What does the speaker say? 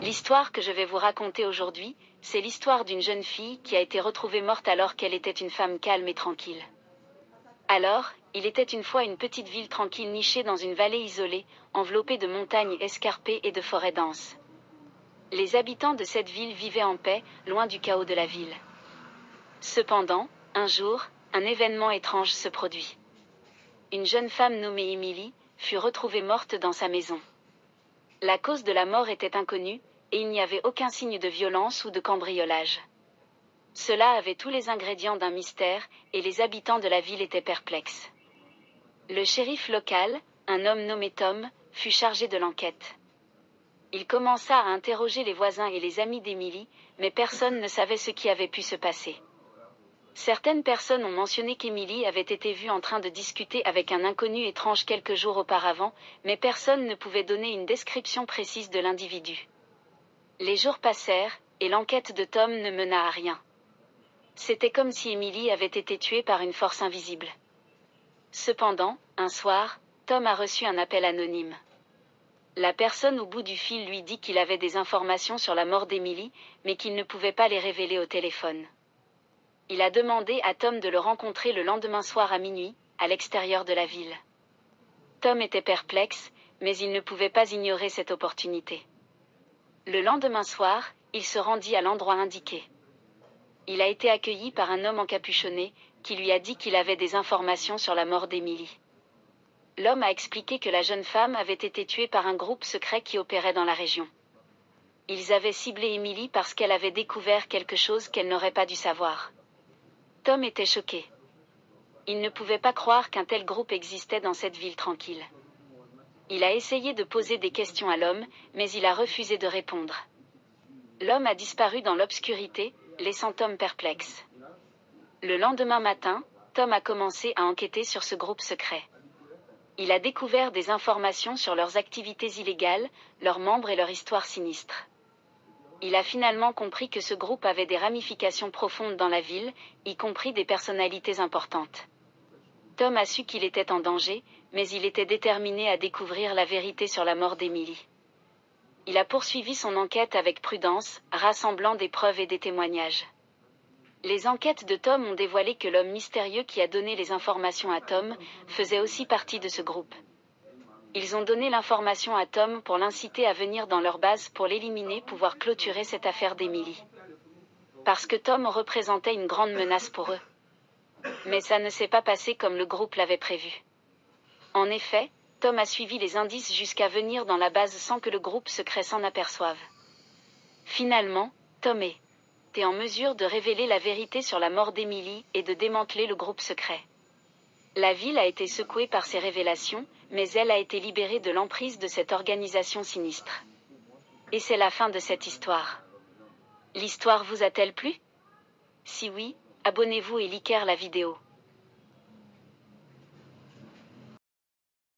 L'histoire que je vais vous raconter aujourd'hui, c'est l'histoire d'une jeune fille qui a été retrouvée morte alors qu'elle était une femme calme et tranquille. Alors, il était une fois une petite ville tranquille nichée dans une vallée isolée, enveloppée de montagnes escarpées et de forêts denses. Les habitants de cette ville vivaient en paix, loin du chaos de la ville. Cependant, un jour, un événement étrange se produit. Une jeune femme nommée Emily fut retrouvée morte dans sa maison. La cause de la mort était inconnue, et il n'y avait aucun signe de violence ou de cambriolage. Cela avait tous les ingrédients d'un mystère, et les habitants de la ville étaient perplexes. Le shérif local, un homme nommé Tom, fut chargé de l'enquête. Il commença à interroger les voisins et les amis d'Emily, mais personne ne savait ce qui avait pu se passer. Certaines personnes ont mentionné qu'Emily avait été vue en train de discuter avec un inconnu étrange quelques jours auparavant, mais personne ne pouvait donner une description précise de l'individu. Les jours passèrent, et l'enquête de Tom ne mena à rien. C'était comme si Emily avait été tuée par une force invisible. Cependant, un soir, Tom a reçu un appel anonyme. La personne au bout du fil lui dit qu'il avait des informations sur la mort d'Emily, mais qu'il ne pouvait pas les révéler au téléphone. Il a demandé à Tom de le rencontrer le lendemain soir à minuit, à l'extérieur de la ville. Tom était perplexe, mais il ne pouvait pas ignorer cette opportunité. Le lendemain soir, il se rendit à l'endroit indiqué. Il a été accueilli par un homme encapuchonné, qui lui a dit qu'il avait des informations sur la mort d'Emily. L'homme a expliqué que la jeune femme avait été tuée par un groupe secret qui opérait dans la région. Ils avaient ciblé Emily parce qu'elle avait découvert quelque chose qu'elle n'aurait pas dû savoir. Tom était choqué. Il ne pouvait pas croire qu'un tel groupe existait dans cette ville tranquille. Il a essayé de poser des questions à l'homme, mais il a refusé de répondre. L'homme a disparu dans l'obscurité, laissant Tom perplexe. Le lendemain matin, Tom a commencé à enquêter sur ce groupe secret. Il a découvert des informations sur leurs activités illégales, leurs membres et leur histoire sinistre. Il a finalement compris que ce groupe avait des ramifications profondes dans la ville, y compris des personnalités importantes. Tom a su qu'il était en danger, mais il était déterminé à découvrir la vérité sur la mort d'Emily. Il a poursuivi son enquête avec prudence, rassemblant des preuves et des témoignages. Les enquêtes de Tom ont dévoilé que l'homme mystérieux qui a donné les informations à Tom faisait aussi partie de ce groupe. Ils ont donné l'information à Tom pour l'inciter à venir dans leur base pour l'éliminer, pouvoir clôturer cette affaire d'Emily. Parce que Tom représentait une grande menace pour eux. Mais ça ne s'est pas passé comme le groupe l'avait prévu. En effet, Tom a suivi les indices jusqu'à venir dans la base sans que le groupe secret s'en aperçoive. Finalement, Tom était en mesure de révéler la vérité sur la mort d'Emily et de démanteler le groupe secret. La ville a été secouée par ces révélations, mais elle a été libérée de l'emprise de cette organisation sinistre. Et c'est la fin de cette histoire. L'histoire vous a-t-elle plu? Si oui, abonnez-vous et likez la vidéo.